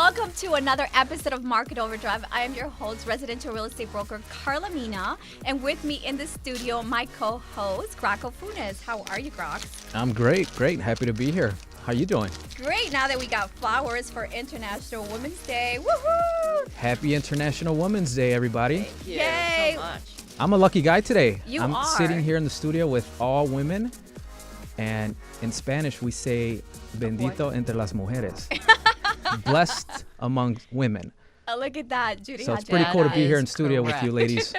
Welcome to another episode of Market Overdrive. I am your host, residential real estate broker Karla Mina, and with me in the studio, my co-host, Graco Funes. How are you, Grox? I'm great. Happy to be here. How you doing? Great. Now that we got flowers for International Women's Day. Woohoo! Happy International Women's Day, everybody. Thank you Yay. so much. I'm a lucky guy today. I'm are. sitting here in the studio with all women, and in Spanish we say bendito entre las mujeres. Blessed among women. Oh, look at that, Judy. So it's pretty cool to be here in studio with you ladies.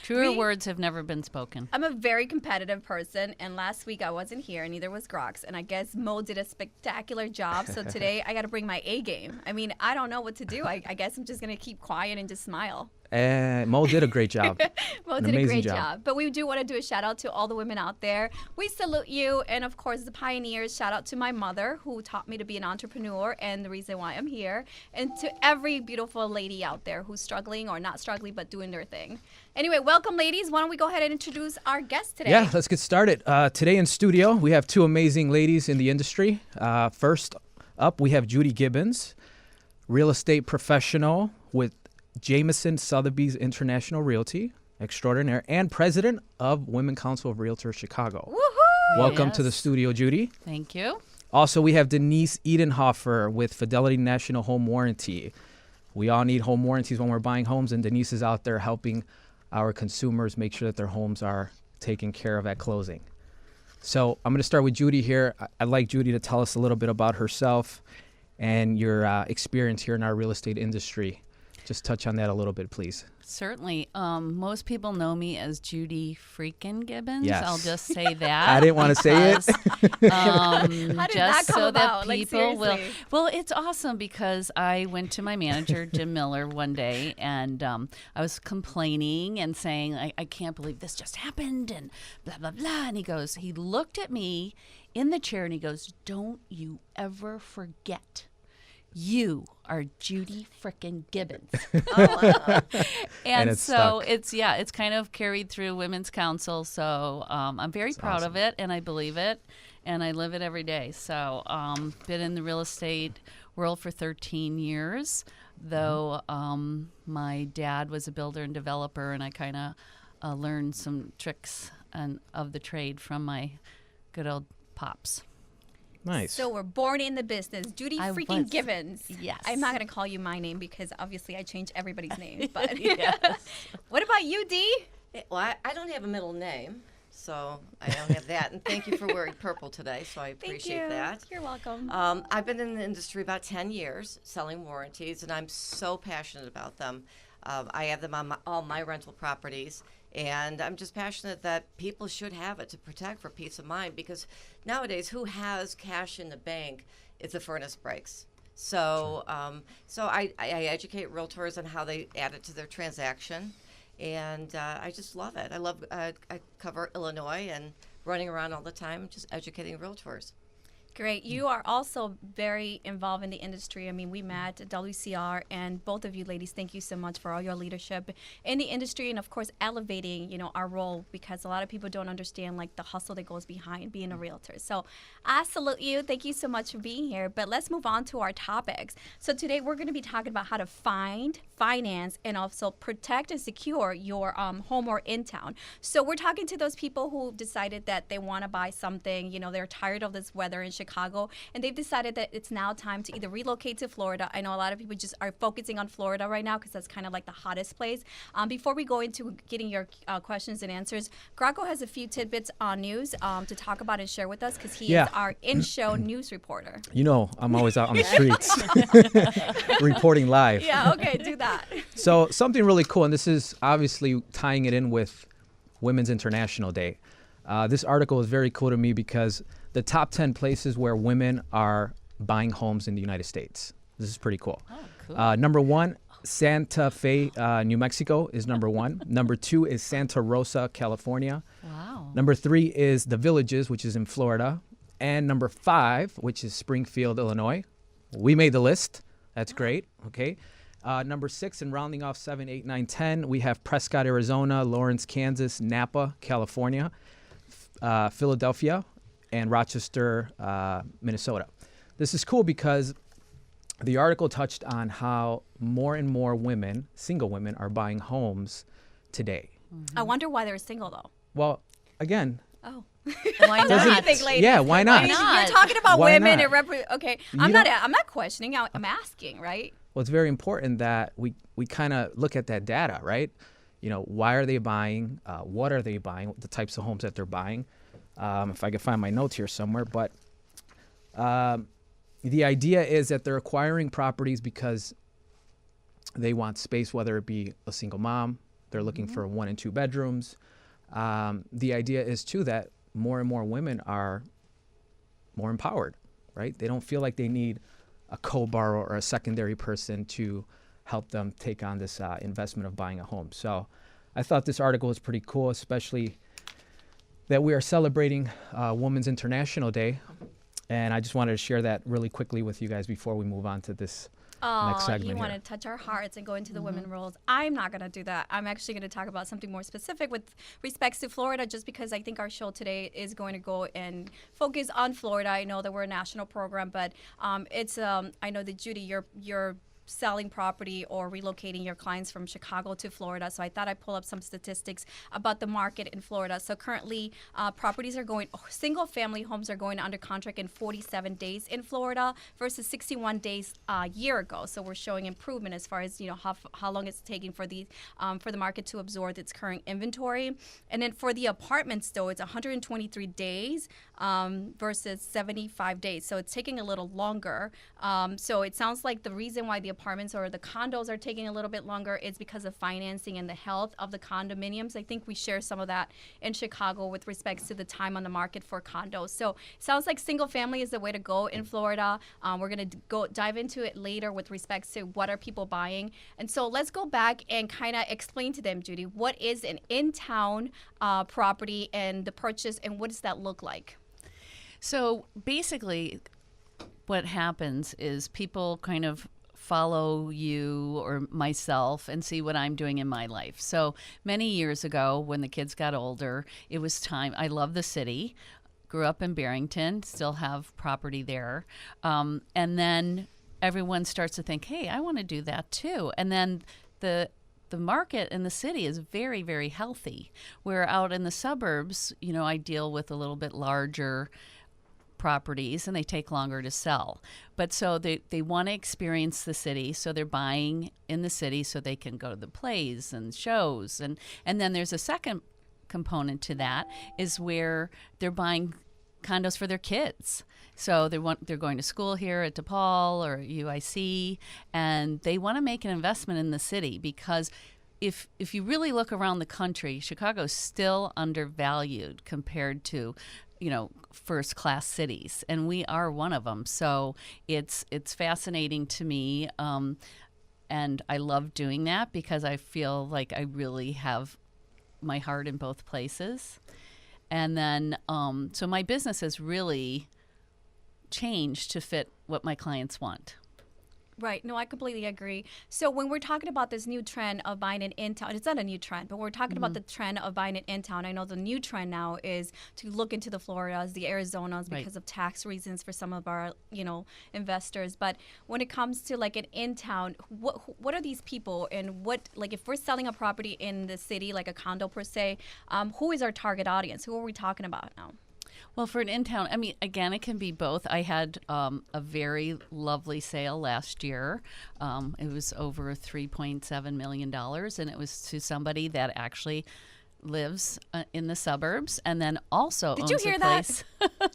Truer words have never been spoken. I'm a very competitive person, and last week I wasn't here, and neither was Grox. And I guess Mo did a spectacular job, so today I got to bring my A game. I mean, I don't know what to do. I guess I'm just going to keep quiet and just smile. Mo did a great job. Mo did a great job. But we do want to do a shout out to all the women out there. We salute you, and of course the pioneers. Shout out to my mother who taught me to be an entrepreneur and the reason why I'm here, and to every beautiful lady out there who's struggling or not struggling but doing their thing. Anyway, welcome ladies. Why don't we go ahead and introduce our guest today? Yeah, let's get started. Today in studio we have two amazing ladies in the industry. First up we have Judy Gibbons, real estate professional with Jameson, Sotheby's International Realty extraordinaire, and president of Women Council of Realtors Chicago. Woohoo! Welcome to the studio, Judy. Thank you. Also, we have Denise Edenhofer with Fidelity National Home Warranty. We all need home warranties when we're buying homes, and Denise is out there helping our consumers make sure that their homes are taken care of at closing. So I'm going to start with Judy here. I'd like Judy to tell us a little bit about herself and your experience here in our real estate industry. Just touch on that a little bit, please. Certainly. Most people know me as Judy freaking Gibbons. Yes. I'll just say that. I didn't want to say it. How did just that come so about? that Like, people will. seriously. Well, it's awesome because I went to my manager, Jim Miller, one day, and I was complaining and saying, I can't believe this just happened, and blah, blah, blah. And he looked at me in the chair and he goes, "Don't you ever forget. You are Judy frickin' Gibbons." And it's so stuck. it's kind of carried through Women's Council. So I'm very proud awesome. of it, and I believe it, and I live it every day. So been in the real estate world for 13 years, though my dad was a builder and developer, and I kind of learned some tricks of the trade from my good old pops. Nice. So we're born in the business. Judy I freaking was. Gibbons. Yes. I'm not going to call you my name because obviously I changed everybody's name. But Yes. What about you, D? Well, I don't have a middle name, so I don't have that. And thank you for wearing purple today, so I appreciate Thank you. that. You're welcome. I've been in the industry about 10 years selling warranties, and I'm so passionate about them. I have them on all my rental properties, and I'm just passionate that people should have it to protect for peace of mind, because nowadays, who has cash in the bank if the furnace breaks? So, so I educate realtors on how they add it to their transaction, and I just love it. I cover Illinois and running around all the time, just educating realtors. Great. You are also very involved in the industry. I mean, we met at WCR, and both of you ladies, thank you so much for all your leadership in the industry, and of course, elevating, our role, because a lot of people don't understand like the hustle that goes behind being a realtor. So I salute you. Thank you so much for being here. But let's move on to our topics. So today we're going to be talking about how to find, finance, and also protect and secure your home or in town. So we're talking to those people who decided that they want to buy something, they're tired of this weather in Chicago, and they've decided that it's now time to either relocate to Florida. I know a lot of people just are focusing on Florida right now because that's kind of like the hottest place. Before we go into getting your questions and answers, Graco has a few tidbits on news to talk about and share with us, because he is our in-show news reporter. I'm always out on the streets reporting live. Yeah, okay, do that. So something really cool, and this is obviously tying it in with Women's International Day. This article is very cool to me because the top 10 places where women are buying homes in the United States. This is pretty cool. Oh, cool. Number one, Santa Fe, New Mexico is number one. Number two is Santa Rosa, California. Wow. Number three is The Villages, which is in Florida. And number five, which is Springfield, Illinois. We made the list. That's great. Okay. Number six, and rounding off 7, 8, 9, 10, we have Prescott, Arizona, Lawrence, Kansas, Napa, California, Philadelphia, and Rochester, Minnesota. This is cool because the article touched on how more and more women, single women, are buying homes today. I wonder why they're single though. Well, again, Oh. Why What do you not? think, ladies? yeah, why not? not? You're talking about Why women not? and okay. You I'm not don't- questioning. I'm asking, right? well, it's very important that we kind of look at that data, right? You know, why are they buying? What are they buying? The types of homes that they're buying. If I can find my notes here somewhere, but the idea is that they're acquiring properties because they want space, whether it be a single mom, they're looking for 1 and 2 bedrooms. The idea is too that more and more women are more empowered, right? They don't feel like they need a co-borrower or a secondary person to help them take on this investment of buying a home. So I thought this article was pretty cool, especially that we are celebrating Women's International Day. And I just wanted to share that really quickly with you guys before we move on to this next segment you want here. to touch our hearts and go into the women roles. I'm not going to do that. I'm actually going to talk about something more specific with respects to Florida, just because I think our show today is going to go and focus on Florida. I know that we're a national program, but I know that Judy, you're selling property or relocating your clients from Chicago to Florida. So I thought I'd pull up some statistics about the market in Florida. So currently, single family homes are going under contract in 47 days in Florida versus 61 days a year ago. So we're showing improvement as far as, how long it's taking for the market to absorb its current inventory. And then for the apartments, though, it's 123 days versus 75 days. So it's taking a little longer. So it sounds like the reason why the apartments or the condos are taking a little bit longer is because of financing and the health of the condominiums. I think we share some of that in Chicago with respects to the time on the market for condos. So it sounds like single family is the way to go in Florida. We're going to dive into it later with respects to what are people buying. And so let's go back and kind of explain to them, Judy, what is an in-town property and the purchase, and what does that look like? So basically, what happens is people kind of follow you or myself and see what I'm doing in my life. So many years ago, when the kids got older, it was time. I love the city. Grew up in Barrington, still have property there. And then everyone starts to think, hey, I want to do that too. And then the market in the city is very, very healthy. Where out in the suburbs, I deal with a little bit larger properties and they take longer to sell. But so they want to experience the city, so they're buying in the city so they can go to the plays and shows. And then there's a second component to that is where they're buying condos for their kids. So they're going to school here at DePaul or UIC, and they want to make an investment in the city because if you really look around the country, Chicago's still undervalued compared to first class cities, and we are one of them. So it's fascinating to me, and I love doing that because I feel like I really have my heart in both places. And then so my business has really changed to fit what my clients want. Right. No, I completely agree. So when we're talking about this new trend of buying it in town, it's not a new trend, but we're talking about the trend of buying it in town. I know the new trend now is to look into the Floridas, the Arizonas, because of tax reasons for some of our, investors. But when it comes to like an in town, what are these people, and if we're selling a property in the city, like a condo per se, who is our target audience? Who are we talking about now? Well, for an in-town, again, it can be both. I had a very lovely sale last year. It was over $3.7 million, and it was to somebody that actually lives in the suburbs and then also owns you hear a place.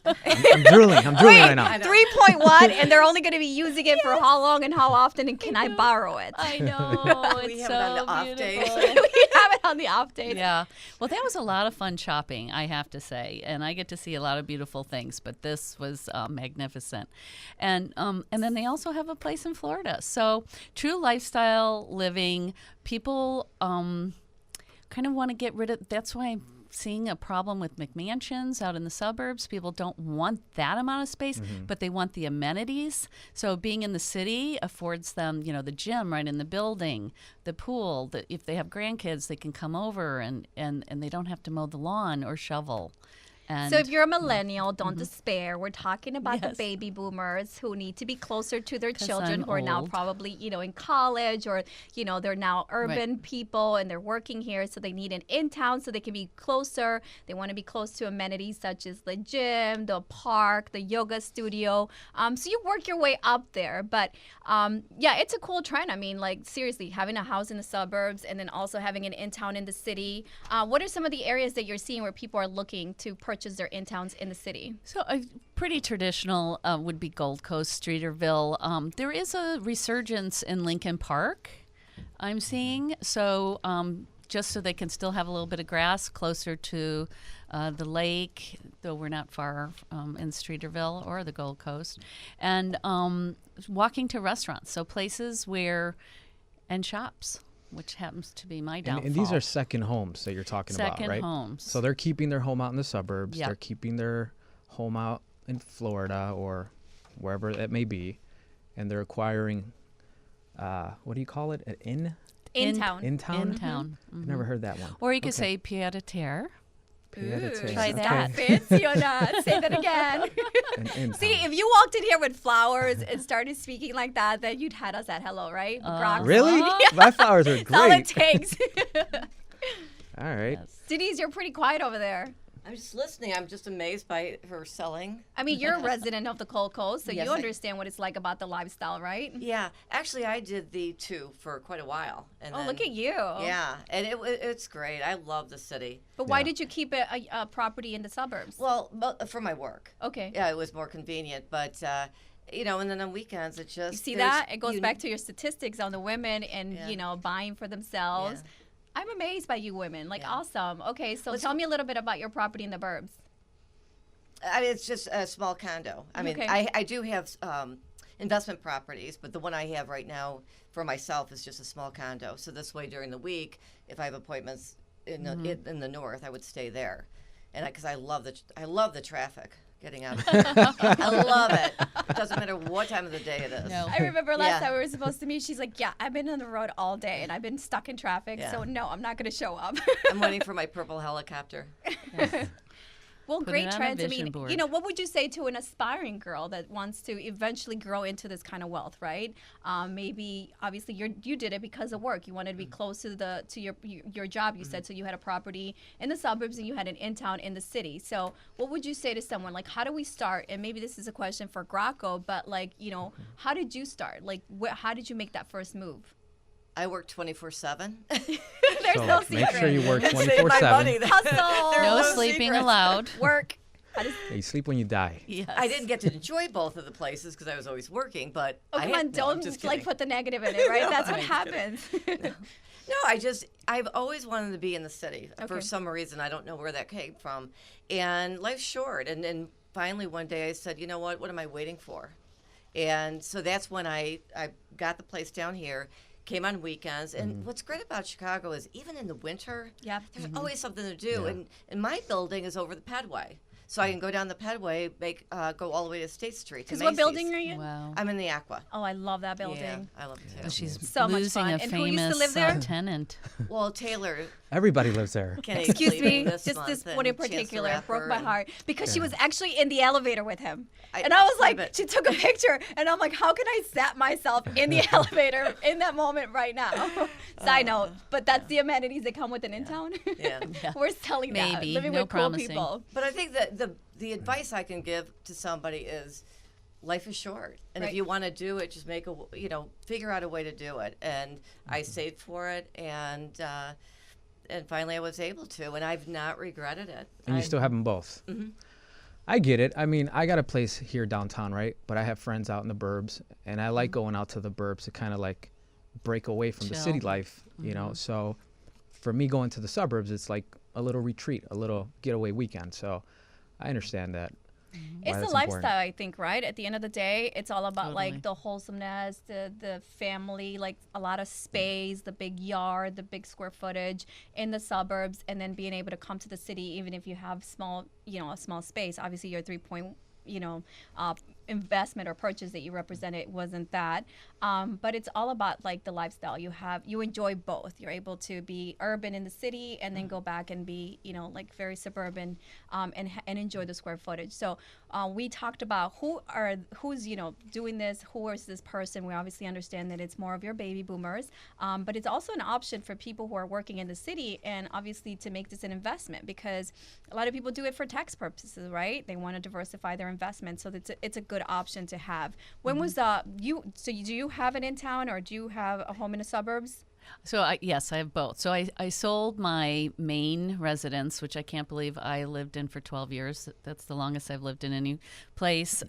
I'm drooling right now. 3.1, and they're only going to be using it for how long and how often, and can I borrow it? I know. We It's have it on so the off days. beautiful. We have it on the off days. Yeah. Well, that was a lot of fun shopping, I have to say. And I get to see a lot of beautiful things, but this was magnificent. And then they also have a place in Florida. So true lifestyle living, people kind of want to get rid of, that's why I'm seeing a problem with McMansions out in the suburbs. People don't want that amount of space, but they want the amenities. So being in the city affords them, the gym right in the building, the pool, if they have grandkids, they can come over and they don't have to mow the lawn or shovel. And So if you're a millennial, don't despair. We're talking about the Yes. baby boomers who need to be closer to their 'Cause children I'm who are now old. probably, in college, or, they're now urban people and they're working here. So they need an in-town so they can be closer. They want to be close to amenities such as the gym, the park, the yoga studio. So you work your way up there. But yeah, it's a cool trend. I mean, like, seriously, having a house in the suburbs and then also having an in-town in the city. What are some of the areas that you're seeing where people are looking to purchase their in-towns in the city? So pretty traditional would be Gold Coast, Streeterville. There is a resurgence in Lincoln Park, I'm seeing. So just so they can still have a little bit of grass closer to the lake, though we're not far in Streeterville or the Gold Coast. And walking to restaurants, so places and shops, which happens to be my downfall. And these are second homes that you're talking about, Second right? homes. So they're keeping their home out in the suburbs. Yep. They're keeping their home out in Florida or wherever it may be, and they're acquiring, what do you call it? An inn? In-town. In-town? In town. I've never heard that one. Or you could Okay. say pied-à-terre. Pied-à-terre. Try Okay. that. Fancy or not? Say that again. An in-town. See, if you walked in here with flowers and started speaking like that, then you'd had us at hello, right? Brock? Really? My flowers are That's all it great. takes. All right. Denise, you're pretty quiet over there. I'm just listening. I'm just amazed by her selling. I mean, you're a resident of the Cold Coast, so Yes, you I- understand what it's like about the lifestyle, right? Yeah, actually, I did the two for quite a while. And Oh, then, look at you. Yeah, and it's great. I love the city. But why Yeah. did you keep a property in the suburbs? Well, for my work. Okay. Yeah, it was more convenient, but and then on weekends it just You see there's that? It goes back to your statistics on the women and, Yeah. buying for themselves. Yeah. I'm amazed by you women. Like, Yeah. awesome. Okay, so Let's- tell me a little bit about your property in the burbs. It's just a small condo. I mean, Okay. I do have investment properties, but the one I have right now for myself is just a small condo. So this way, during the week, if I have appointments in the north, I would stay there, and because I love the traffic getting out. I love it. Doesn't matter what time of the day it is. No. I remember last Yeah. time we were supposed to meet, she's like, yeah, I've been on the road all day and I've been stuck in traffic, Yeah. so no, I'm not going to show up. I'm waiting for my purple helicopter. Well, Put great it on a trends. I vision mean, board. what would you say to an aspiring girl that wants to eventually grow into this kind of wealth, right? Maybe, obviously, you did it because of work. You wanted to be close to your job. You said so. You had a property in the suburbs and you had an in-town in the city. So, what would you say to someone like, how do we start? And maybe this is a question for Graco, but like, how did you start? Like, how did you make that first move? I work 24/7. There's So no make secret. sure you work Save my 24/7. money. Hustle. No no sleeping secrets. allowed. Work. You sleep when you die. Yes. I didn't get to enjoy both of the places because I was always working, but Oh, I come had- on, no, I'm don't just like kidding. put the negative in it, right? No, That's what I'm happens. No, I've always wanted to be in the city. Okay. For some reason, I don't know where that came from. And life's short. And then finally one day I said, you know what am I waiting for? And so that's when I got the place down here, came on weekends. And what's great about Chicago is even in the winter, Yep. there's always something to do. Yeah. And my building is over the Pedway. So I can go down the Pedway, go all the way to State Street. Because what building are you in? Wow. I'm in the Aqua. Oh, I love that Yeah, building. I love it too. Well, she's So much losing fun. a And who used to famous live there? tenant. Well, Taylor, Everybody lives there. Kenny's Excuse leaving me, this just month, this and one in Chance the particular broke my Rapper, heart because she was actually in the elevator with him. I- And I was I like, bet. she took a picture, and I'm like, how can I set myself in the elevator in that moment right now? Side note, but that's the amenities that come with an in-town. Yeah. We're selling that, Maybe, living no with cool promising. people. But I think that the advice I can give to somebody is life is short. And Right. if you want to do it, just figure out a way to do it. And I saved for it and finally I was able to, and I've not regretted it. And you still have them both. I get it. I mean, I got a place here downtown, right? But I have friends out in the burbs, and I like going out to the burbs to kind of like break away from the city Chill. life, So for me, going to the suburbs, it's like a little retreat, a little getaway weekend. So I understand that. why It's the that's lifestyle, important. I think, right? At the end of the day, it's all about Totally. like the wholesomeness, the family, like a lot of space, the big yard, the big square footage in the suburbs, and then being able to come to the city, even if you have a small space. Obviously, your 3 point, investment or purchase that you represented wasn't that. But it's all about like the lifestyle you have. You enjoy both. You're able to be urban in the city and then go back and be, like very suburban, and enjoy the square footage. So we talked about who's doing this. Who is this person? We obviously understand that it's more of your baby boomers, but it's also an option for people who are working in the city, and obviously to make this an investment, because a lot of people do it for tax purposes, right? They want to diversify their investment, so it's a good option to have. When was you? So do you have it in town, or do you have a home in the suburbs? So yes, I have both. So I sold my main residence, which I can't believe I lived in for 12 years. That's the longest I've lived in any place,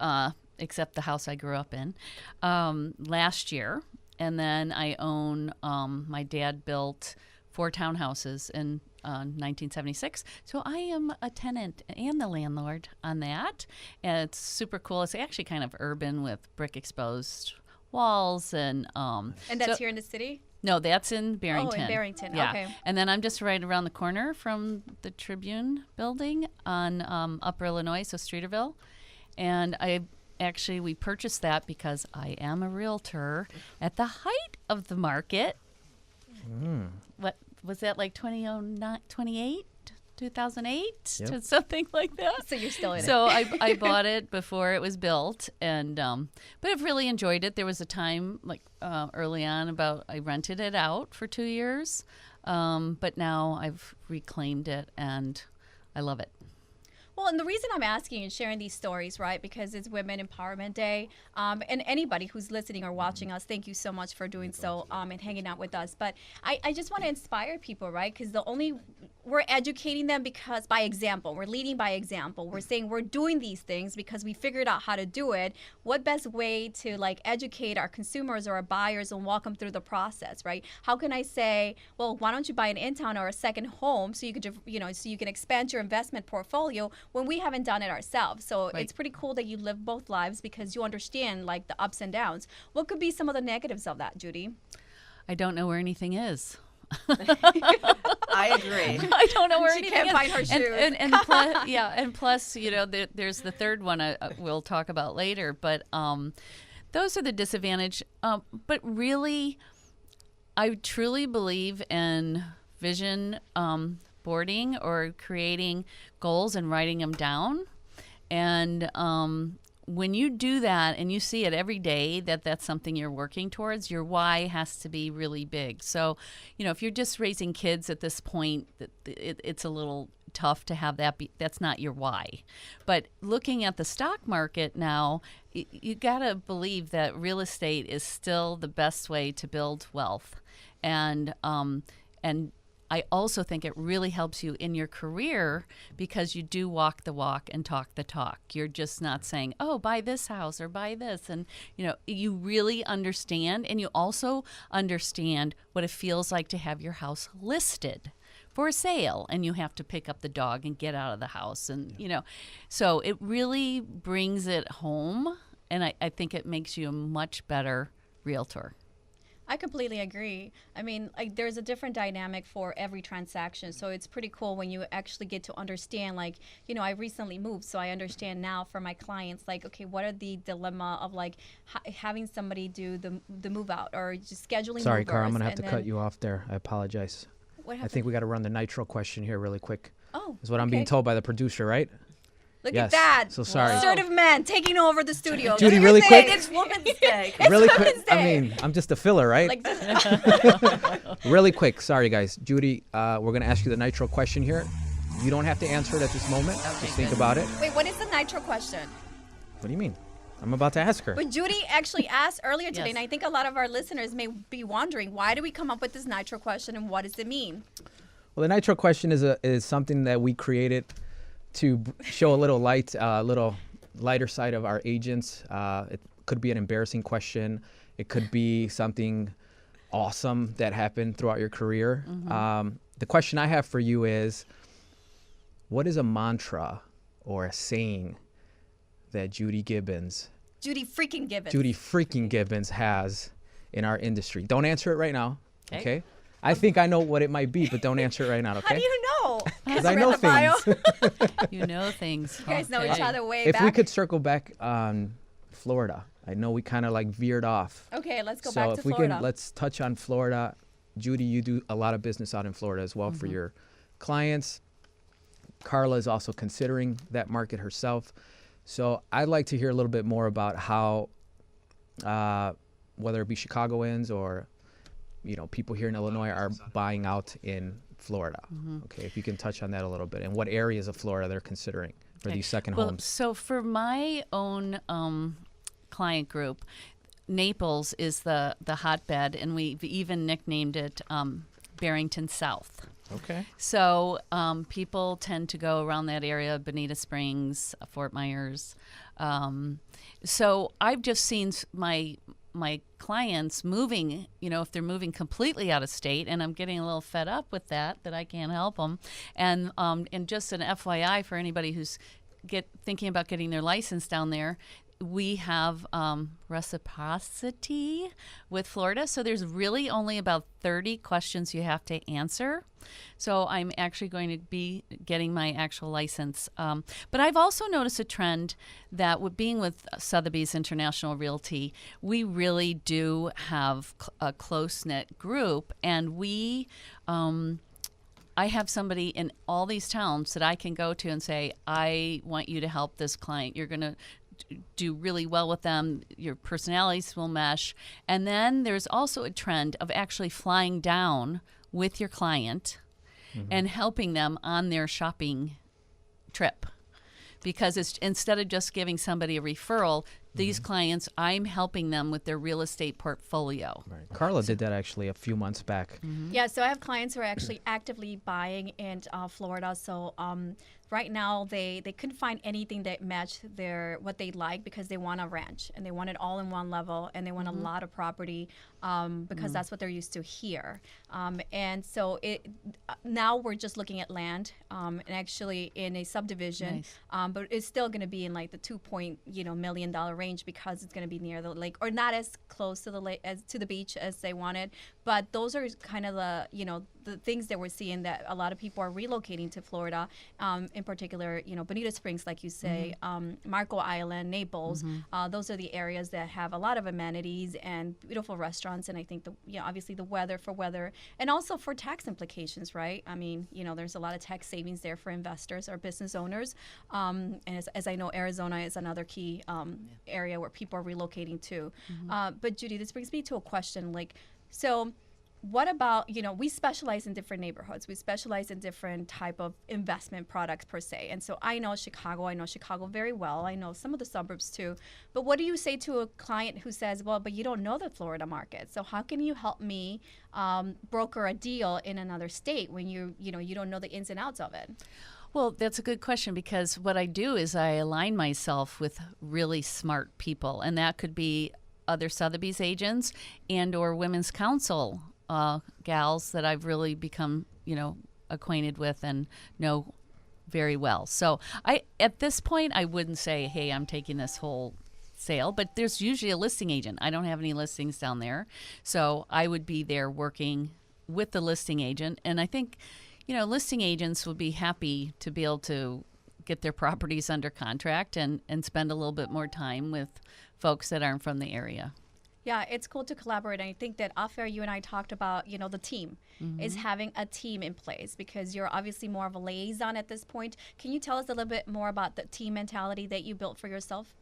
except the house I grew up in, last year. And then I own, my dad built 4 townhouses in 1976. So I am a tenant and the landlord on that. And it's super cool. It's actually kind of urban with brick exposed walls. And that's here in the city? No, that's in Barrington. Oh, in Barrington. Yeah. Okay. And then I'm just right around the corner from the Tribune building on Upper Illinois, so Streeterville. And we purchased that because I am a realtor at the height of the market. What was that, like 2008? 2008, Yep. something like that. So you're still in it. So I bought it before it was built, and but I've really enjoyed it. There was a time early on I rented it out for 2 years, but now I've reclaimed it and I love it. Well, and the reason I'm asking and sharing these stories, right, because it's Women Empowerment Day, and anybody who's listening or watching us, thank you so much for doing so and hanging out with us. But I just want to inspire people, right, because we're educating them because by example. We're leading by example. We're saying we're doing these things because we figured out how to do it. What best way to educate our consumers or our buyers and walk them through the process, right? How can I say, well, why don't you buy an in-town or a second home so you could, so you can expand your investment portfolio when we haven't done it ourselves? So Right. It's pretty cool that you live both lives because you understand the ups and downs. What could be some of the negatives of that, Judy? I don't know where anything is. I agree. I don't know where She anything can't is. find her shoes. And plus, there's the third one we'll talk about later. But those are the disadvantage. But really, I truly believe in vision boarding or creating goals and writing them down. And when you do that and you see it every day that's something you're working towards, your why has to be really big. So, if you're just raising kids at this point, it's a little tough to have that be, that's not your why. But looking at the stock market now, you got to believe that real estate is still the best way to build wealth. And I also think it really helps you in your career because you do walk the walk and talk the talk. You're just not saying, oh, buy this house or buy this. And, you really understand. And you also understand what it feels like to have your house listed for sale and you have to pick up the dog and get out of the house. And, so it really brings it home. And I think it makes you a much better realtor. I completely agree. I mean, there's a different dynamic for every transaction. So it's pretty cool when you actually get to understand, I recently moved, so I understand now for my clients, okay, what are the dilemma of having somebody do the move out or just scheduling Sorry, movers, Karla, I'm going to have to cut you off there. I apologize. What I happened? think we got to run the nitro question here really quick. Oh, Is what I'm being told by the producer, right? Look Yes. at that. So sorry. Assertive man taking over the studio. Judy, You're really saying quick. It's Women's Day. Really quick. Women's I Day. mean, I'm just a filler, right? Just- Really quick. Sorry, guys. Judy, we're going to ask you the nitro question here. You don't have to answer it at this moment. Okay, Just think good. about it. Wait, what is the nitro question? What do you mean? I'm about to ask her. But Judy actually asked earlier today, Yes. and I think a lot of our listeners may be wondering, why do we come up with this nitro question and what does it mean? Well, the nitro question is something that we created to show a little lighter side of our agents. It could be an embarrassing question. It could be something awesome that happened throughout your career. The question I have for you is, what is a mantra or a saying that Judy freaking Gibbons has in our industry? Don't answer it right now, okay? I think I know what it might be, but don't answer it right now, okay? How do you know? Because I know things. You know things. You guys know each other way If back. we could circle back on Florida. I know we kind of like veered off. Okay, let's go So back to if we Florida. can, let's touch on Florida. Judy, you do a lot of business out in Florida as well for your clients. Karla is also considering that market herself. So I'd like to hear a little bit more about how, whether it be Chicagoans or, people here in Illinois are buying out in Florida. Okay, if you can touch on that a little bit, and what areas of Florida they're considering for these second Well, homes. so for my own client group, Naples is the hotbed, and we've even nicknamed it Barrington South. Okay. So people tend to go around that area, Bonita Springs, Fort Myers. So I've just seen my clients moving, if they're moving completely out of state, and I'm getting a little fed up with that I can't help them. And just an FYI for anybody who's thinking about getting their license down there, we have reciprocity with Florida. So there's really only about 30 questions you have to answer. So I'm actually going to be getting my actual license. But I've also noticed a trend that being with Sotheby's International Realty, we really do have a close-knit group. And I have somebody in all these towns that I can go to and say, I want you to help this client. You're going to do really well with them. Your personalities will mesh. And then there's also a trend of actually flying down with your client and helping them on their shopping trip. Because it's instead of just giving somebody a referral, these clients, I'm helping them with their real estate portfolio. Right. Karla did that actually a few months back. Yeah, so I have clients who are actually actively buying in Florida. So right now they couldn't find anything that matched what they like, because they want a ranch and they want it all in one level, and they want a lot of property because that's what they're used to here. And so now we're just looking at land and actually in a subdivision, but it's still going to be in like the $2 million range, because it's going to be near the lake, or not as close to the lake as to the beach as they wanted. But those are kind of the things that we're seeing, that a lot of people are relocating to Florida, in particular, Bonita Springs, like you say, Marco Island, Naples. Those are the areas that have a lot of amenities and beautiful restaurants. And I think obviously the weather, and also for tax implications, right? I mean, there's a lot of tax savings there for investors or business owners. And as I know, Arizona is another key area where people are relocating to. But Judy, this brings me to a question, so what about, we specialize in different neighborhoods. We specialize in different type of investment products per se. And so I know Chicago very well. I know some of the suburbs too. But what do you say to a client who says, well, but you don't know the Florida market. So how can you help me broker a deal in another state when you don't know the ins and outs of it? Well, that's a good question, because what I do is I align myself with really smart people, and that could be other Sotheby's agents and or women's council gals that I've really become, acquainted with and know very well. So at this point, I wouldn't say, hey, I'm taking this whole sale, but there's usually a listing agent. I don't have any listings down there. So I would be there working with the listing agent. And I think, listing agents would be happy to be able to get their properties under contract and spend a little bit more time with folks that aren't from the area. Yeah, it's cool to collaborate. And I think that off air, you and I talked about, the team is having a team in place, because you're obviously more of a liaison at this point. Can you tell us a little bit more about the team mentality that you built for yourself?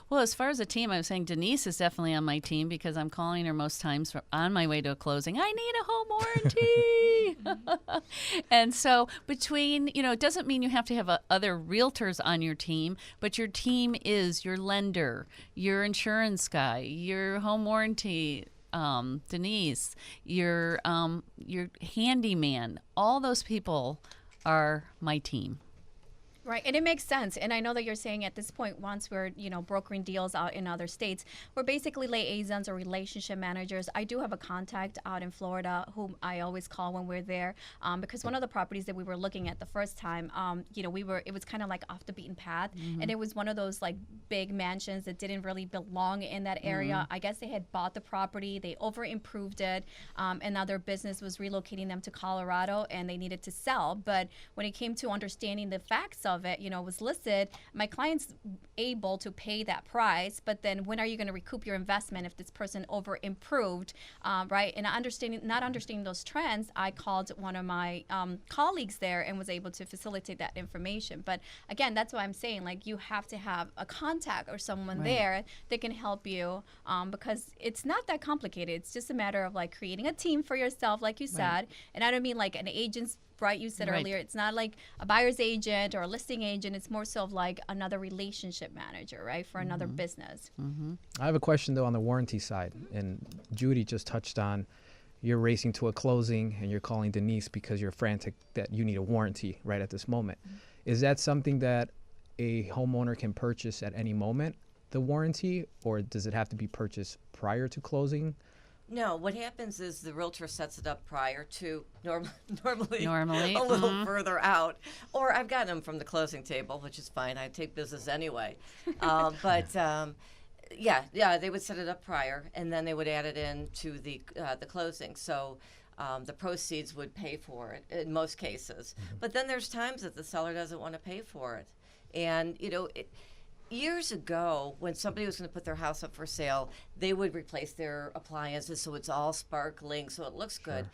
Well, as far as a team, I was saying Denise is definitely on my team, because I'm calling her most times on my way to a closing. I need a home warranty. And so between, it doesn't mean you have to have other realtors on your team, but your team is your lender, your insurance guy, your home warranty, Denise, your handyman. All those people are my team. Right, and it makes sense. And I know that you're saying at this point, once we're, brokering deals out in other states, we're basically liaisons or relationship managers. I do have a contact out in Florida whom I always call when we're there, because one of the properties that we were looking at the first time, it was kind of like off the beaten path, and it was one of those like big mansions that didn't really belong in that area. I guess they had bought the property, they over improved it, and now their business was relocating them to Colorado, and they needed to sell. But when it came to understanding the facts of of it, was listed, my client's able to pay that price, but then when are you going to recoup your investment if this person over improved, right? And not understanding those trends, I called one of my colleagues there and was able to facilitate that information. But again, that's why I'm saying, like, you have to have a contact or someone there that can help you, because it's not that complicated. It's just a matter of like creating a team for yourself, like you said. And I don't mean like an agent's, right? You said earlier, it's not like a buyer's agent or a listing agent. It's more so of like another relationship manager, right? For another business. I have a question though on the warranty side, and Judy just touched on you're racing to a closing and you're calling Denise because you're frantic that you need a warranty right at this moment. Is that something that a homeowner can purchase at any moment, the warranty, or does it have to be purchased prior to closing? No, what happens is the realtor sets it up prior to normally Normally, a little further out. Or I've gotten them from the closing table, which is fine. I take business anyway. Yeah, they would set it up prior, and then they would add it in to the closing. So the proceeds would pay for it in most cases. But then there's times that the seller doesn't want to pay for it. And, years ago, when somebody was going to put their house up for sale, they would replace their appliances so it's all sparkling, so it looks good.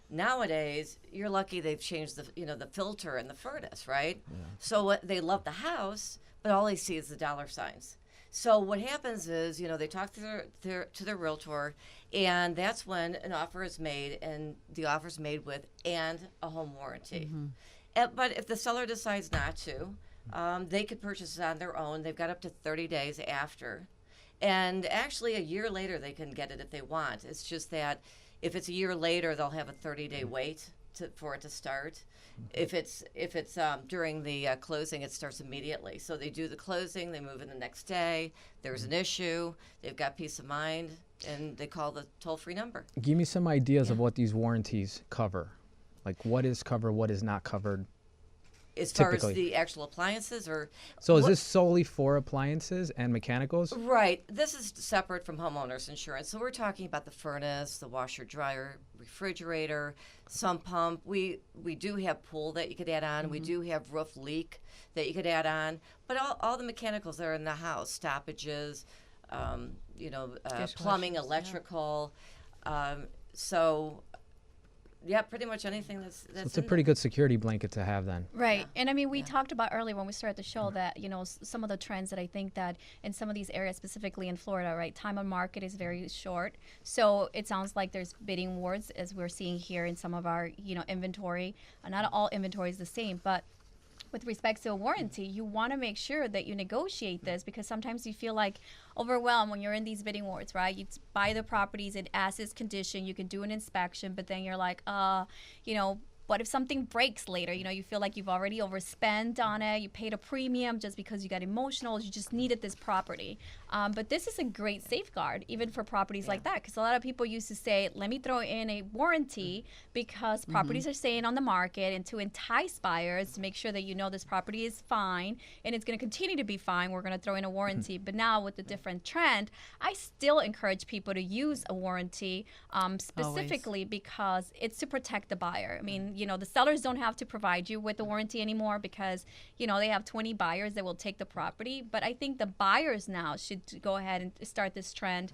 Nowadays, you're lucky they've changed the filter and the furnace, right? So they love the house, but all they see is the dollar signs. So what happens is, they talk to their realtor, and that's when an offer is made, and the offer is made with and a home warranty. But if the seller decides not to, they could purchase it on their own. They've got up to 30 days after. And actually, a year later, they can get it if they want. It's just that if it's a year later, they'll have a 30-day wait for it to start. If it's during the closing, it starts immediately. So they do the closing, they move in the next day. There's an issue. They've got peace of mind, and they call the toll-free number. Give me some ideas of what these warranties cover. Like what is covered, what is not covered. As far as the actual appliances, or so is this solely for appliances and mechanicals? Right. This is separate from homeowners insurance. So we're talking about the furnace, the washer, dryer, refrigerator, sump pump. We do have pool that you could add on. We do have roof leak that you could add on. But all the mechanicals that are in the house, stoppages, plumbing, electrical. So. Yeah, pretty much anything that's So it's a pretty good security blanket to have then. Right. And I mean, we talked about earlier when we started the show that, some of the trends that I think that in some of these areas, specifically in Florida, right, time on market is very short. So it sounds like there's bidding wars, as we're seeing here in some of our, inventory. Not all inventory is the same, but with respect to a warranty, you want to make sure that you negotiate this, because sometimes you feel like overwhelmed when you're in these bidding wars, right? You buy the properties in as-is condition, you can do an inspection, but then you're like, what if something breaks later? You feel like you've already overspent on it. You paid a premium just because you got emotional. You just needed this property. But this is a great safeguard, even for properties like that, because a lot of people used to say, let me throw in a warranty because properties are staying on the market, and to entice buyers to make sure that this property is fine and it's going to continue to be fine, we're going to throw in a warranty. But now with the different trend, I still encourage people to use a warranty specifically because it's to protect the buyer. I mean, the sellers don't have to provide you with a warranty anymore because, they have 20 buyers that will take the property. But I think the buyers now should go ahead and start this trend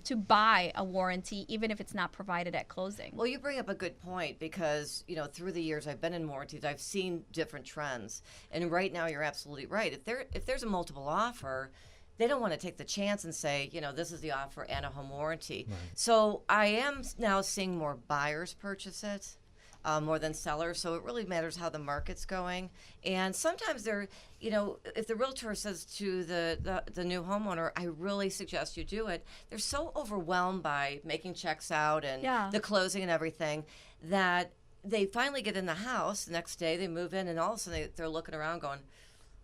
to buy a warranty, even if it's not provided at closing. Well, you bring up a good point because, through the years I've been in warranties, I've seen different trends. And right now you're absolutely right. If there's a multiple offer, they don't want to take the chance and say, this is the offer and a home warranty. Right. So I am now seeing more buyers purchase it. More than sellers, so it really matters how the market's going. And sometimes if the realtor says to the new homeowner, I really suggest you do it, they're so overwhelmed by making checks out and the closing and everything that they finally get in the house. The next day they move in, and all of a sudden they're looking around going,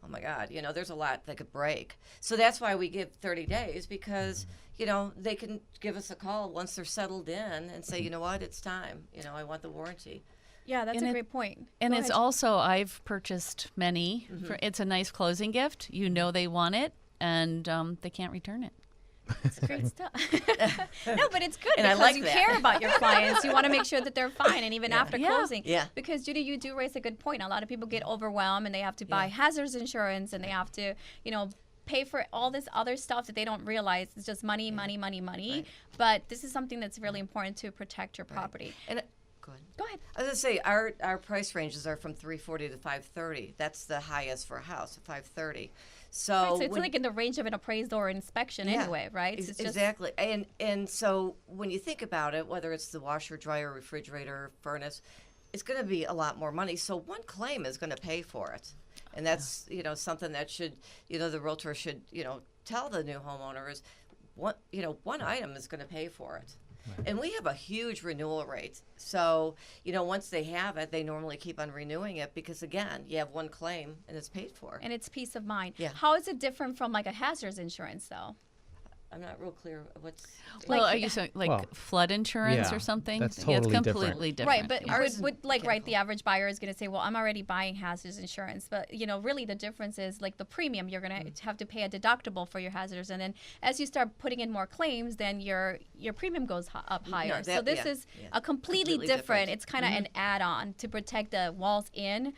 oh my God, there's a lot that could break. So that's why we give 30 days because, they can give us a call once they're settled in and say, you know what, it's time. I want the warranty. Yeah, that's a great point. And it's also, I've purchased many. It's a nice closing gift. They want it, and they can't return it. It's great stuff. No, but it's good And I because like you that. care about your clients. You want to make sure that they're fine, and even after Yeah. closing. Yeah. Because Judy, you do raise a good point. A lot of people get overwhelmed, and they have to buy hazards insurance, and they have to, pay for all this other stuff that they don't realize. It's just money, money, money, money. Right. But this is something that's really important to protect your property. And go ahead. Go ahead. I was gonna say our price ranges are from $340 to $530. That's the highest for a house, $530. So, So it's like in the range of an appraisal or inspection anyway, right? So it's just- exactly. And so when you think about it, whether it's the washer, dryer, refrigerator, furnace, it's going to be a lot more money. So one claim is going to pay for it. And that's, something that should, the realtor should, tell the new homeowners, one item is going to pay for it. Right. And we have a huge renewal rate. So, once they have it, they normally keep on renewing it because, again, you have one claim and it's paid for. And it's peace of mind. Yeah. How is it different from like a hazards insurance, though? I'm not real clear what's... Well, Like- are you saying Well, flood insurance yeah, or something? that's Yeah, it's totally different. completely different. Right, but yeah. would the average buyer is going to say, well, I'm already buying hazards insurance. But, really the difference is like the premium. You're going to have to pay a deductible for your hazards. And then as you start putting in more claims, then your premium goes up higher. So this is a completely different. It's kind of an add-on to protect the walls in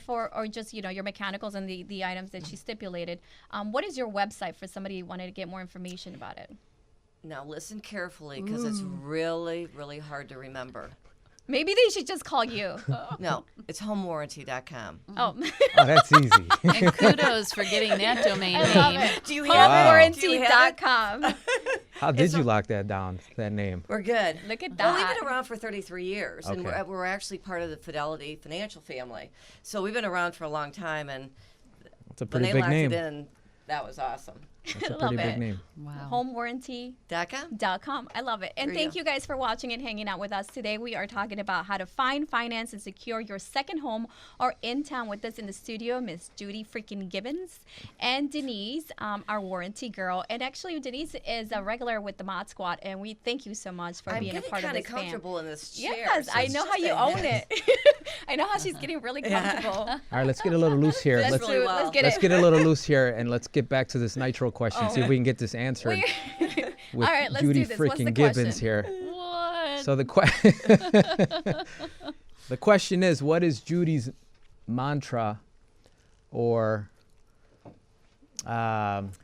or just, your mechanicals and the items that she stipulated. What is your website for somebody who wanted to get more information about it? Now, listen carefully because it's really, really hard to remember. Maybe they should just call you. No, it's homewarranty.com. Oh, Oh, that's easy. And kudos for getting that domain I love name. it. Do you have it? Do you have it? Homewarranty.com. How did you lock that down, that name? We're good. Look at Well, that. we've been around for 33 years, and Okay. we're actually part of the Fidelity financial family. So we've been around for a long time, and It's a when pretty they big locked name. it in, that was awesome. That's a Love pretty big it. name. Wow. Homewarranty.com. .com? I love it. And There you thank go. you guys for watching and hanging out with us today. We are talking about how to find, finance, and secure your second home. Or in town with us in the studio, Miss Judy freaking Gibbons and Denise, our warranty girl. And actually, Denise is a regular with the ModSquad, and we thank you so much for I'm being a getting part of kind this of comfortable in this chair. Yes, so I it's know just how you a own hit. it. I know how she's getting really comfortable. All right, let's get a little loose here. Let's Let's do it. well. Let's get let's it. get a little loose here, and let's get back to this nitro question. See if we can get this answered with All right, let's Judy do this. What's the freaking Gibbons question? here. What? So the the question is, what is Judy's mantra or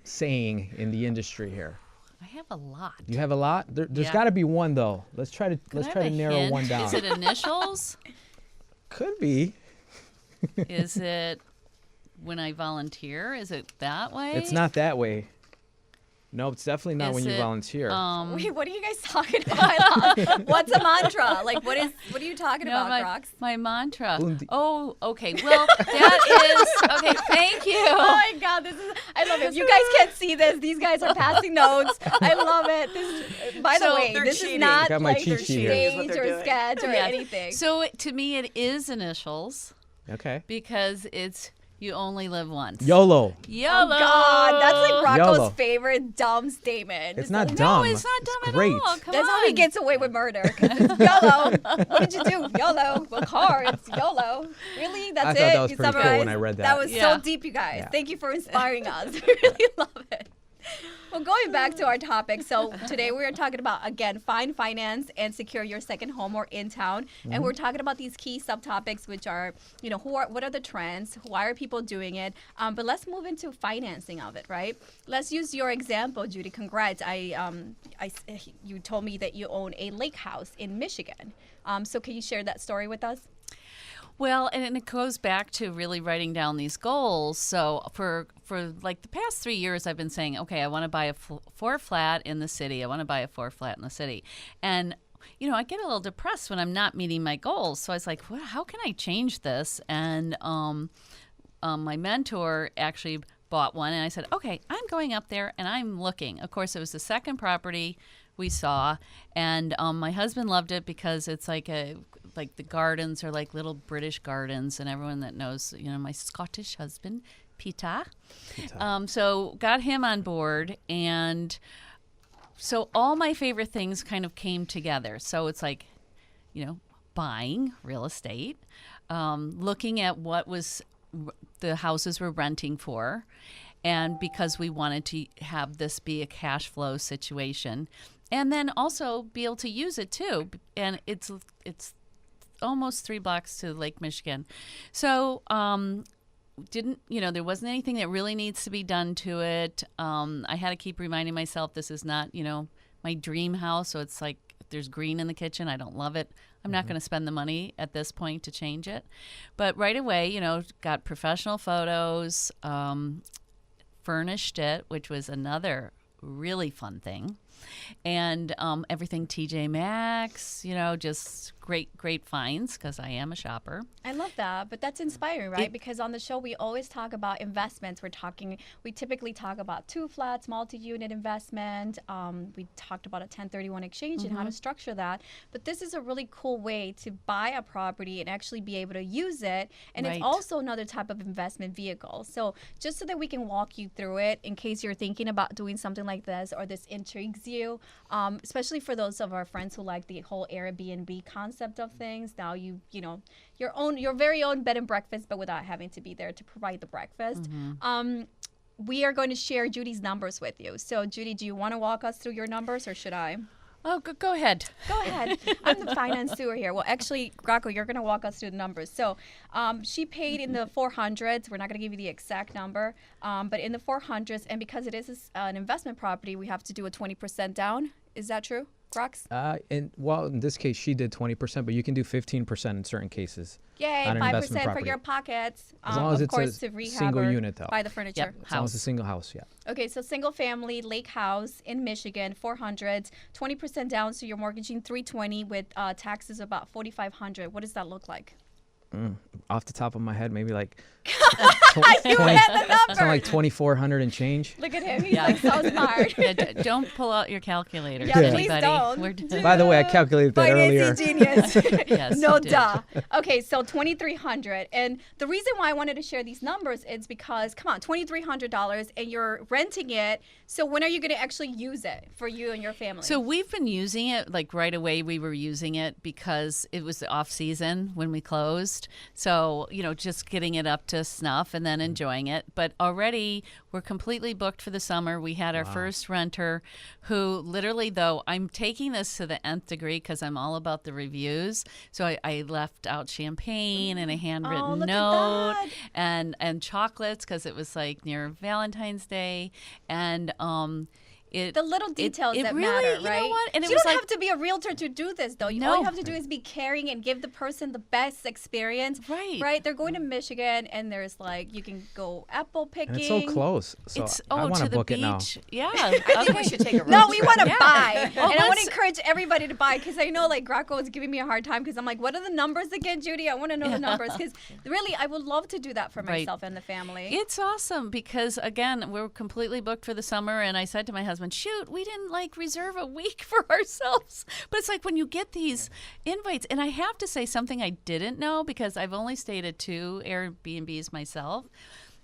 saying in the industry here? I have a lot. You have a lot. There's Yeah. got to be one though. Let's try to Could I try to have a narrow hint? one down. Is it initials? Could be. Is it when I volunteer? Is it that way? It's not that way. No, it's definitely not Is when you it, volunteer. Wait, what are you guys talking about? What's a mantra? Like, what are you talking No, about, my, Brox? my mantra. Bundi. Oh, okay. Well, that is okay. Thank you. Oh my God, I love it. If you guys can't see this, these guys are passing notes. I love it. By the So way, they're this cheating. is not Got my like cheat sheet here. Is what stage they're or doing. sketch or Yes. anything. So to me, it is initials Okay. because it's you only live once. YOLO. YOLO. Oh God, that's like Rocco's YOLO. favorite dumb statement. It's not like, dumb. No, it's not dumb great. at all. Come That's on. how he gets away with murder. 'Cause it's YOLO. What did you do? YOLO. What car? It's YOLO. Really? That's I it? thought that was You pretty cool summarized? when I read that. That was Yeah. so deep, you guys. Yeah. Thank you for inspiring us. Really love it. Well, going back to our topic, so today we are talking about, again, find, finance, and secure your second home or in town. And we're talking about these key subtopics, which are, what are the trends? Why are people doing it? But let's move into financing of it, right? Let's use your example, Judy. Congrats. You told me that you own a lake house in Michigan. So can you share that story with us? Well, and it goes back to really writing down these goals. So for like the past 3 years, I've been saying, okay, I want to buy a 4 flat in the city. I want to buy a 4 flat in the city. And, I get a little depressed when I'm not meeting my goals. So I was like, well, how can I change this? And my mentor actually bought one. And I said, okay, I'm going up there and I'm looking. Of course, it was the second property we saw. And my husband loved it because it's like the gardens are like little British gardens, and everyone that knows, my Scottish husband, Peter. So got him on board, and so all my favorite things kind of came together. So it's like, buying real estate, looking at what was the houses we're renting for, and because we wanted to have this be a cash flow situation, and then also be able to use it too. And it's almost 3 blocks to Lake Michigan, so there wasn't anything that really needs to be done to it. I had to keep reminding myself this is not my dream house, so it's like if there's green in the kitchen, I don't love it. I'm not going to spend the money at this point to change it. But right away, got professional photos, furnished it, which was another really fun thing. And everything TJ Maxx, just great finds because I am a shopper. I love that, but that's inspiring, right? Because on the show we always talk about investments. We typically talk about 2 flats, multi-unit investment. We talked about a 1031 exchange and how to structure that. But this is a really cool way to buy a property and actually be able to use it. And it's also another type of investment vehicle. So just so that we can walk you through it in case you're thinking about doing something like this or this intrigues you, especially for those of our friends who like the whole Airbnb concept of things. Now your very own bed and breakfast, but without having to be there to provide the breakfast. We are going to share Judy's numbers with you. So Judy, do you want to walk us through your numbers or should I? Oh, go ahead. Go ahead. I'm the financier here. Well, actually, Graco, you're going to walk us through the numbers. So she paid in the 400s. We're not going to give you the exact number, but in the 400s. And because it is an investment property, we have to do a 20% down. Is that true, Grox? In this case, she did 20%, but you can do 15% in certain cases. Yay, on an 5% for property. your pockets. As long as of it's course, a to rehab single or unit, though. buy the furniture. Yep. As long as it's a single house, yeah. Okay, so single family lake house in Michigan, 400s, 20% down, so you're mortgaging 320 with taxes about 4,500. What does that look like? Off the top of my head, maybe like You had the number. something like 2,400 and change. Look at him. He's like so smart. Yeah, don't pull out your calculator. Yeah, Anybody. please don't. We're By the way, I calculated that earlier. Financing genius. Yes, No you did. duh. Okay, so 2,300, and the reason why I wanted to share these numbers is because come on, $2,300, and you're renting it. So when are you going to actually use it for you and your family? So we've been using it like right away. We were using it because it was the off season when we closed. So just getting it up to snuff and then enjoying it. But already we're completely booked for the summer. We had our first renter who literally, though, I'm taking this to the nth degree because I'm all about the reviews. So I left out champagne and a handwritten look at note that. and chocolates because it was like near Valentine's Day. And the little details it that really, matter, you know right? what? And it you was don't like- have to be a realtor to do this, though. All No. you have to do is be caring and give the person the best experience. Right. Right? They're going to Michigan, and there's you can go apple picking. And it's so close. So It's I want to to the book beach. it now. Yeah. I think we should take a road No, we trip. want to Yeah. buy. Oh, And I want let's- to encourage everybody to buy because I know Graco is giving me a hard time because I'm like, what are the numbers again, Judy? I want to know the numbers because really I would love to do that for Right. myself and the family. It's awesome because again, we're completely booked for the summer, and I said to my husband, "Shoot, we didn't reserve a week for ourselves." But it's like when you get these invites, and I have to say something I didn't know because I've only stayed at 2 Airbnbs myself,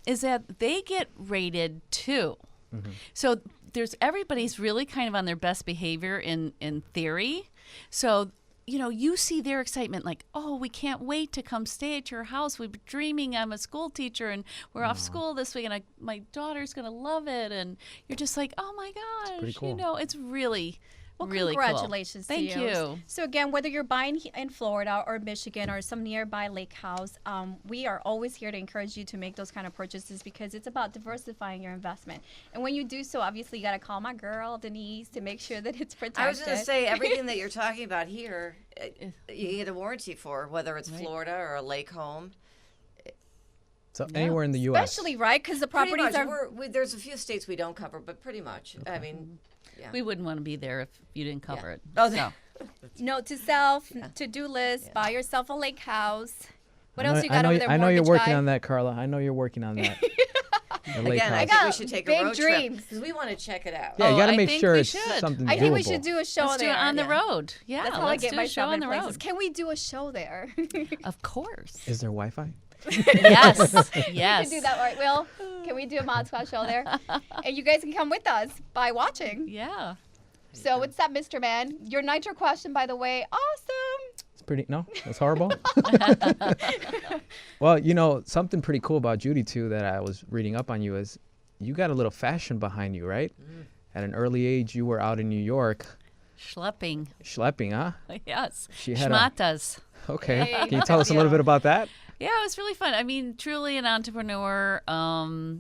is that they get rated too. So everybody's really kind of on their best behavior in theory. So you see their excitement like, oh, we can't wait to come stay at your house. We've been dreaming. I'm a school teacher and we're off school this week and my daughter's going to love it. And you're just like, oh my gosh, pretty cool. it's really, Well, really cool. congratulations Thank to you. So again, whether you're buying in Florida or Michigan or some nearby lake house, we are always here to encourage you to make those kind of purchases because it's about diversifying your investment. And when you do so, obviously you got to call my girl Denise to make sure that it's protected. I was going to say, everything that you're talking about here, you get a warranty for, whether it's Florida or a lake home. So anywhere in the U.S. Especially, right? Because the Pretty properties much. are... There's a few states we don't cover, but pretty much. I mean, yeah. We wouldn't want to be there if you didn't cover it. Oh, So. Note to self, to-do list, buy yourself a lake house. What I else know- you got over there, I know you're mortgage working guy? on that, Carla. I know you're working on that. The lake Again, I house. think we got should take big a road dreams. trip because we want to check it out. Yeah, you got I to make think sure we it's should. something I doable. think we should do a show Let's do there. it on the Yeah. road. Yeah, That's how I let's get do a show myself on in the places. road. Can we do a show there? Of course. Is there Wi-Fi? Yes. We Yes. can do that, right, Will? Can we do a ModSquad show there? And you guys can come with us by watching. Yeah. So what's up, Mr. Man? Your nitro question, by the way, awesome. It's pretty. No, that's horrible. Well, something pretty cool about Judy too that I was reading up on you is you got a little fashion behind you, right? At an early age, you were out in New York. Schlepping. Schlepping, huh? Yes. She had Schmatas. Okay. Hey, Can you tell us a little bit about that? Yeah, it was really fun. I mean, truly an entrepreneur. I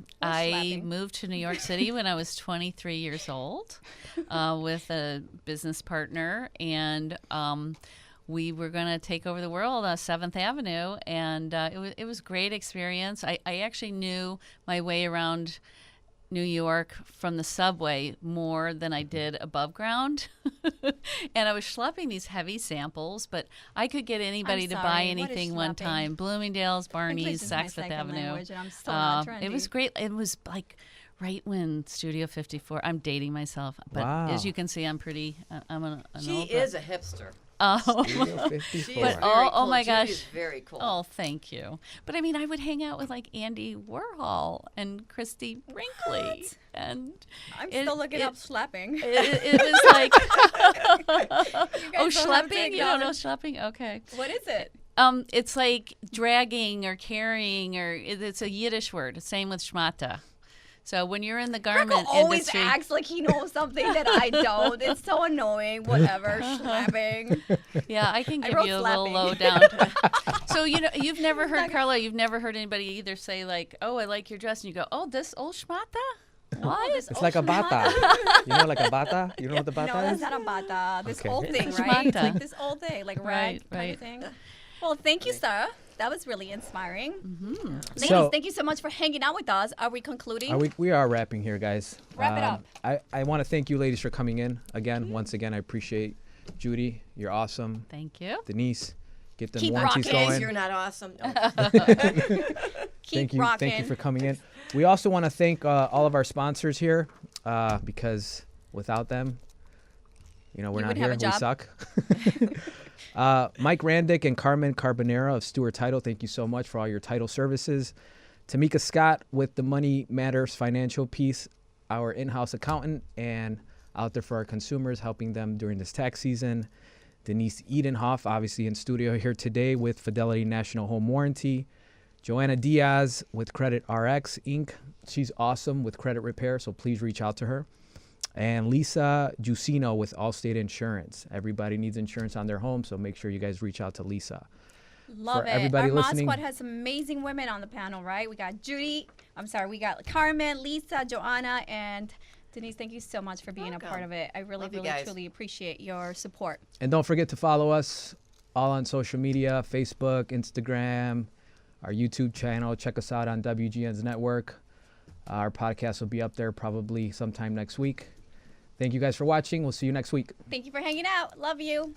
slapping. moved to New York City when I was 23 years old with a business partner, and we were going to take over the world on 7th Avenue, and it was a great experience. I actually knew my way around New York from the subway more than I did above ground. And I was schlepping these heavy samples, but I could get anybody to buy sorry, what is anything one schlepping? time. Bloomingdale's, Barney's, English is my Saks Fifth second Avenue. language, and I'm still not It was trendy. great. It was like right when Studio 54. I'm dating myself, but Wow. as you can see, I'm pretty. I'm an She old- is a hipster. Oh. Studio She 54. is But very oh cool. my Judy gosh. is very cool. Oh, thank you. But I mean, I would hang out with like Andy Warhol and Christy Brinkley, and I'm it- still looking it- up slapping. it was like, oh, guys don't have schlepping. big You don't know knowledge. schlepping? Okay. What is it? It's like dragging or carrying, or it's a Yiddish word. Same with schmata. So when you're in the garment Greco always industry, acts like he knows something that I don't. It's so annoying. Whatever, slapping. yeah, I can I give wrote you a little slapping. lowdown. So you've never heard Karla. You've never heard anybody either say like, "Oh, I like your dress," and you go, "Oh, this old schmata." What? It's like a bata. You know, like a bata? You know what the bata No, is? that's not a bata. This Okay. old thing, It's right? It's schmata. like this old thing, like rag Right, kind right. of thing. Well, thank you, Sarah. That was really inspiring. Ladies, So- thank you so much for hanging out with us. Are we concluding? We are wrapping here, guys. Wrap it up. I want to thank you ladies for coming in again. Once again, I appreciate Judy. You're awesome. Thank you. Denise, get them Keep warranties rocking. going. You're not awesome. No. Keep Thank rocking. you for coming in. We also want to thank all of our sponsors here because without them, we're You not wouldn't here. have a job. We suck. Mike Randick and Carmen Carbonera of Stewart Title, thank you so much for all your title services. Tamika Scott with the Money Matters financial piece, our in-house accountant and out there for our consumers, helping them during this tax season. Denise Edenhofer, obviously in studio here today with Fidelity National Home Warranty. Joanna Diaz with Credit RX Inc. She's awesome with credit repair, so please reach out to her. And Lisa Giusino with Allstate Insurance. Everybody needs insurance on their home, so make sure you guys reach out to Lisa. Love For it. everybody Our listening- ModSquad has amazing women on the panel, right? We got we got Carmen, Lisa, Joanna, and Denise. Thank you so much for being a part Welcome. of it. I really, Love you really, guys. truly appreciate your support. And don't forget to follow us all on social media, Facebook, Instagram, our YouTube channel. Check us out on WGN's network. Our podcast will be up there probably sometime next week. Thank you guys for watching. We'll see you next week. Thank you for hanging out. Love you.